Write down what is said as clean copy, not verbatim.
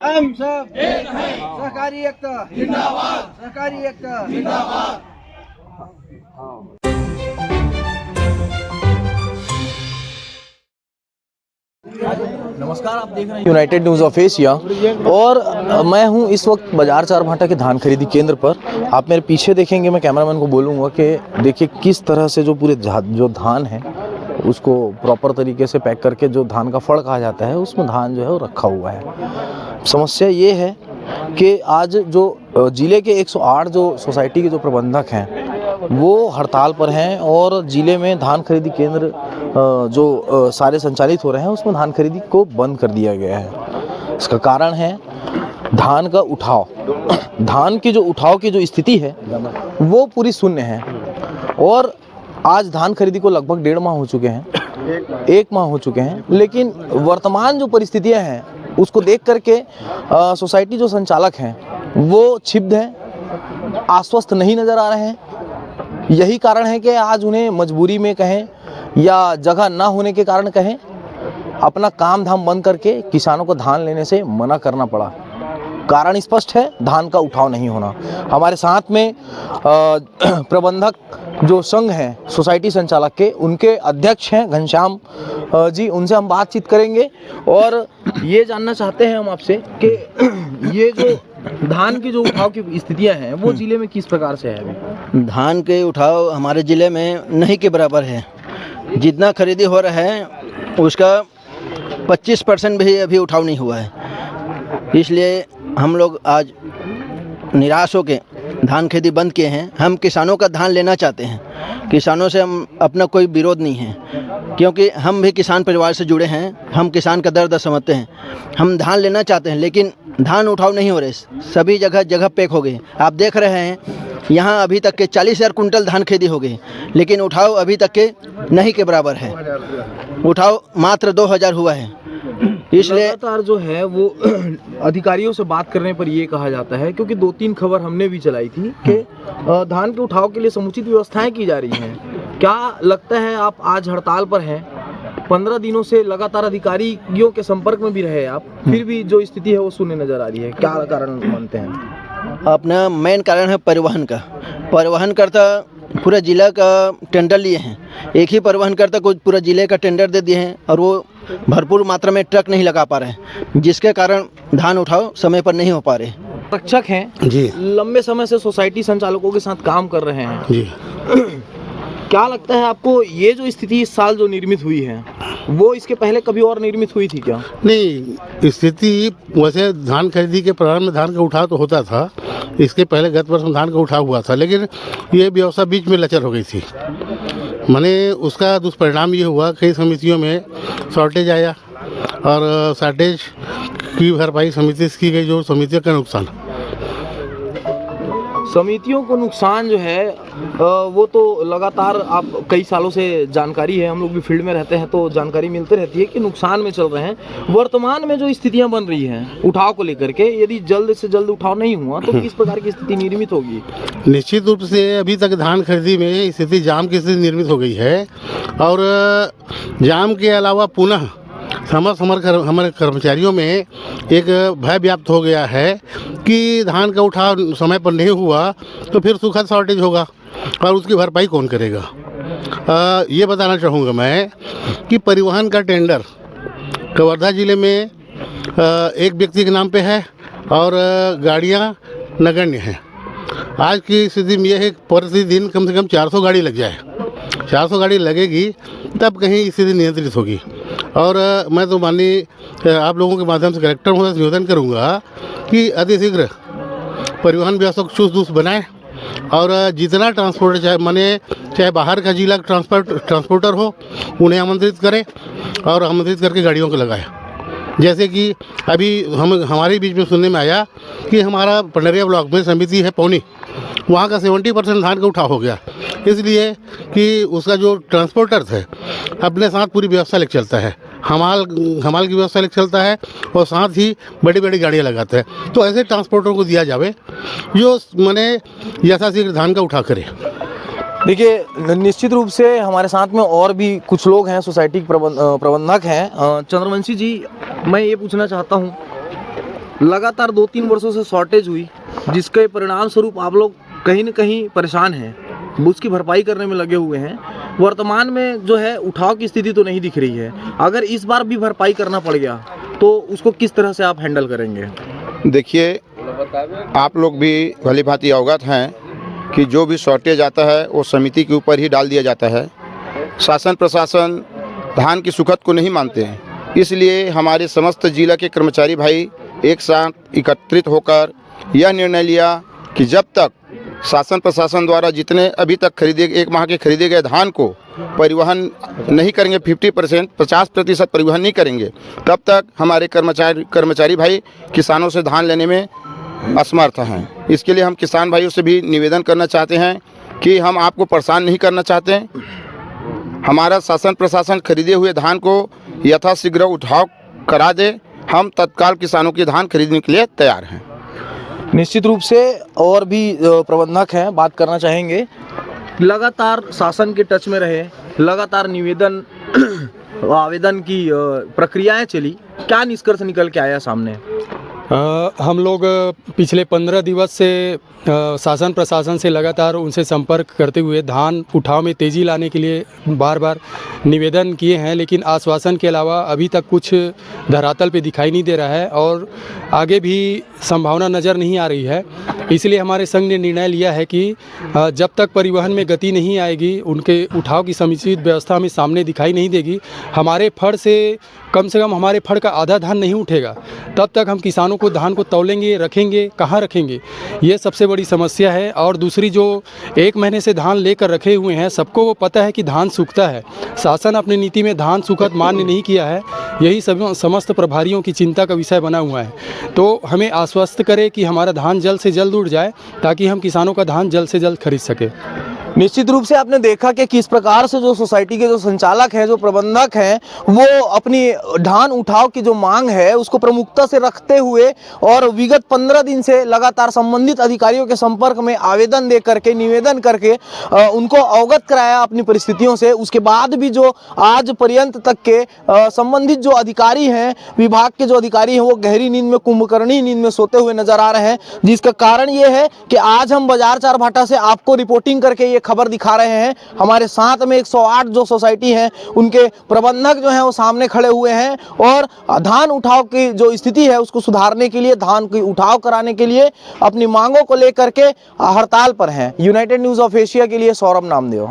हम सब सहकारी एकता जिंदाबाद, सहकारी एकता जिंदाबाद। नमस्कार, आप देख रहे हैं यूनाइटेड न्यूज़ ऑफ एशिया और मैं हूं इस वक्त बाजार चारभाठा के धान खरीदी केंद्र पर। आप मेरे पीछे देखेंगे, मैं कैमरामैन को बोलूँगा कि देखिए किस तरह से जो पूरे जो धान है उसको प्रॉपर तरीके से पैक करके, जो धान का फड़ कहा जाता है, उसमें धान जो है वो रखा हुआ है। समस्या ये है कि आज जो ज़िले के 108 जो सोसाइटी के जो प्रबंधक हैं वो हड़ताल पर हैं और ज़िले में धान खरीदी केंद्र जो सारे संचालित हो रहे हैं उसमें धान खरीदी को बंद कर दिया गया है। इसका कारण है धान का उठाव। धान की जो उठाव की जो स्थिति है वो पूरी शून्य है और आज धान खरीदी को लगभग 1.5 माह हो चुके हैं, 1 माह हो चुके हैं। लेकिन वर्तमान जो परिस्थितियां हैं उसको देख करके सोसाइटी जो संचालक हैं वो क्षिप्त हैं, आश्वस्त नहीं नज़र आ रहे हैं। यही कारण है कि आज उन्हें मजबूरी में कहें या जगह ना होने के कारण कहें, अपना काम धाम बंद करके किसानों को धान लेने से मना करना पड़ा। कारण स्पष्ट है, धान का उठाव नहीं होना। हमारे साथ में प्रबंधक जो संघ हैं सोसाइटी संचालक के, उनके अध्यक्ष हैं घनश्याम जी, उनसे हम बातचीत करेंगे और ये जानना चाहते हैं हम आपसे कि ये जो धान की जो उठाव की स्थितियां हैं वो जिले में किस प्रकार से है अभी? धान के उठाव हमारे ज़िले में नहीं के बराबर है। जितना खरीदी हो रहा है उसका 25% भी अभी उठाव नहीं हुआ है। इसलिए हम लोग आज निराश होकर धान खेती बंद किए हैं। हम किसानों का धान लेना चाहते हैं, किसानों से हम अपना कोई विरोध नहीं है, क्योंकि हम भी किसान परिवार से जुड़े हैं। हम किसान का दर्द समझते हैं। हम धान लेना चाहते हैं लेकिन धान उठाव नहीं हो रहे, सभी जगह पैक हो गए। आप देख रहे हैं यहाँ अभी तक के 40,000 कुंटल धान खेती हो गई, लेकिन उठाव अभी तक के नहीं के बराबर है। उठाव मात्र 2,000 हुआ है। इसलिए लगातार जो है वो अधिकारियों से बात करने पर ये कहा जाता है, क्योंकि 2-3 खबर हमने भी चलाई थी कि धान के उठाव के लिए समुचित व्यवस्थाएं की जा रही हैं। क्या लगता है, आप आज हड़ताल पर हैं, 15 दिनों से लगातार अधिकारियों के संपर्क में भी रहे आप, फिर भी जो स्थिति है वो शून्य नजर आ रही है, क्या कारण मानते हैं? अपना मेन कारण है परिवहन का। परिवहन करता पूरा जिला का टेंडर लिए हैं, एक ही परिवहन करता कुछ पूरा जिले का टेंडर दे दिए हैं और वो भरपूर मात्रा में ट्रक नहीं लगा पा रहे हैं, जिसके कारण धान उठाव समय पर नहीं हो पा रहे। रक्षक हैं जी, लंबे समय से सोसाइटी संचालकों के साथ काम कर रहे हैं जी। क्या लगता है आपको, ये जो स्थिति इस साल जो निर्मित हुई है वो इसके पहले कभी और निर्मित हुई थी क्या? नहीं, स्थिति वैसे धान खरीदी के प्रारंभ में धान का उठाव तो होता था, इसके पहले गत वर्ष में धान का उठाव हुआ था, लेकिन ये व्यवस्था बीच में लचर हो गई थी। माने उसका दुष्परिणाम ये हुआ, कई समितियों में शॉर्टेज आया और शॉर्टेज की भरपाई समिति से की गई, जो समितियों का नुकसान। समितियों को नुकसान जो है वो तो लगातार आप कई सालों से जानकारी है, हम लोग भी फील्ड में रहते हैं तो जानकारी मिलती रहती है कि नुकसान में चल रहे हैं। वर्तमान में जो स्थितियां बन रही हैं उठाव को लेकर के, यदि जल्द से जल्द उठाव नहीं हुआ तो किस प्रकार की स्थिति निर्मित होगी? निश्चित रूप से अभी तक धान खरीदी में स्थिति जाम की स्थिति निर्मित हो गई है और जाम के अलावा पुनः हमारे कर्मचारियों में एक भय व्याप्त हो गया है कि धान का उठाव समय पर नहीं हुआ तो फिर सुखद शॉर्टेज होगा और उसकी भरपाई कौन करेगा। ये बताना चाहूँगा मैं कि परिवहन का टेंडर कवर्धा जिले में एक व्यक्ति के नाम पे है और गाड़ियाँ नगण्य हैं। आज की स्थिति में यह है कि प्रतिदिन कम से कम 400 गाड़ी लग जाए, 400 गाड़ी लगेगी तब कहीं स्थिति नियंत्रित होगी। और मैं तो माननीय आप लोगों के माध्यम से कलेक्टर महोदय से निवेदन करूँगा कि अतिशीघ्र परिवहन व्यवस्था को चुस्त दुरुस्त बनाएं और जितना ट्रांसपोर्टर चाहे बाहर का जिला ट्रांसपोर्टर हो उन्हें आमंत्रित करें और आमंत्रित करके गाड़ियों को लगाएं। जैसे कि अभी हमारे बीच में सुनने में आया कि हमारा पंडरिया ब्लॉक में समिति है पौनी, वहाँ का 70% धान का उठाव हो गया, इसलिए कि उसका जो ट्रांसपोर्टर है अपने साथ पूरी व्यवस्था लेकर चलता है, हमाल की व्यवस्था लेकर चलता है और साथ ही बड़ी बड़ी गाड़ियाँ लगाता है। तो ऐसे ट्रांसपोर्टर को दिया जावे जो माने यथाशीघ्र धान का उठाव करे। देखिए, निश्चित रूप से हमारे साथ में और भी कुछ लोग हैं, सोसाइटी के प्रबंधक हैं। चंद्रवंशी जी, मैं ये पूछना चाहता हूँ लगातार 2-3 वर्षों से शॉर्टेज हुई, जिसके परिणाम स्वरूप आप लोग कहीं न कहीं परेशान हैं, उसकी भरपाई करने में लगे हुए हैं। वर्तमान में जो है उठाव की स्थिति तो नहीं दिख रही है। अगर इस बार भी भरपाई करना पड़ गया तो उसको किस तरह से आप हैंडल करेंगे? देखिए, आप लोग भी भली भांति अवगत हैं कि जो भी शॉर्टेज आता है वो समिति के ऊपर ही डाल दिया जाता है। शासन प्रशासन धान की सुखद को नहीं मानते हैं, इसलिए हमारे समस्त जिला के कर्मचारी भाई एक साथ एकत्रित होकर यह निर्णय लिया कि जब तक शासन प्रशासन द्वारा जितने अभी तक एक माह के खरीदे गए धान को परिवहन नहीं करेंगे, 50% परिवहन नहीं करेंगे, तब तक हमारे कर्मचारी भाई किसानों से धान लेने में असमर्थ हैं। इसके लिए हम किसान भाइयों से भी निवेदन करना चाहते हैं कि हम आपको परेशान नहीं करना चाहते हैं। हमारा शासन प्रशासन खरीदे हुए धान को यथाशीघ्र उठाव करा दे, हम तत्काल किसानों की धान खरीदने के लिए तैयार हैं। निश्चित रूप से और भी प्रबंधक हैं, बात करना चाहेंगे। लगातार शासन के टच में रहे, लगातार निवेदन आवेदन की प्रक्रियाएं चली, क्या निष्कर्ष निकल के आया सामने? हम लोग पिछले 15 दिवस से शासन प्रशासन से लगातार उनसे संपर्क करते हुए धान उठाव में तेज़ी लाने के लिए बार बार निवेदन किए हैं, लेकिन आश्वासन के अलावा अभी तक कुछ धरातल पे दिखाई नहीं दे रहा है और आगे भी संभावना नज़र नहीं आ रही है। इसलिए हमारे संघ ने निर्णय लिया है कि जब तक परिवहन में गति नहीं आएगी, उनके उठाव की समुचित व्यवस्था हमें सामने दिखाई नहीं देगी, हमारे फड़ से कम हमारे फड़ का आधा धान नहीं उठेगा, तब तक हम किसानों को धान को तौलेंगे, रखेंगे, कहाँ रखेंगे, ये सबसे बड़ी समस्या है। और दूसरी, जो 1 महीने से धान लेकर रखे हुए हैं, सबको वो पता है कि धान सूखता है। शासन अपनी नीति में धान सुखद मान्य नहीं किया है, यही समस्त प्रभारियों की चिंता का विषय बना हुआ है। तो हमें आश्वस्त करे कि हमारा धान जल्द से जल्द उठ जाए, ताकि हम किसानों का धान जल्द से जल्द खरीद सके। निश्चित रूप से आपने देखा कि किस प्रकार से जो सोसाइटी के जो संचालक हैं, जो प्रबंधक हैं, वो अपनी धान उठाव की जो मांग है उसको प्रमुखता से रखते हुए और विगत 15 दिन से लगातार संबंधित अधिकारियों के संपर्क में आवेदन दे करके, निवेदन करके उनको अवगत कराया अपनी परिस्थितियों से। उसके बाद भी जो आज पर्यंत तक के संबंधित जो अधिकारी हैं, विभाग के जो अधिकारी हैं, वो गहरी नींद में, कुंभकर्णी नींद में सोते हुए नजर आ रहे हैं, जिसका कारण ये है कि आज हम बाजार चार भाटा से आपको रिपोर्टिंग करके खबर दिखा रहे हैं। हमारे साथ में 108 जो सोसाइटी हैं, उनके प्रबंधक जो हैं वो सामने खड़े हुए हैं और धान उठाव की जो स्थिति है उसको सुधारने के लिए, धान की उठाव कराने के लिए अपनी मांगों को लेकर के हड़ताल पर हैं। यूनाइटेड न्यूज़ ऑफ एशिया के लिए सौरभ नामदेव।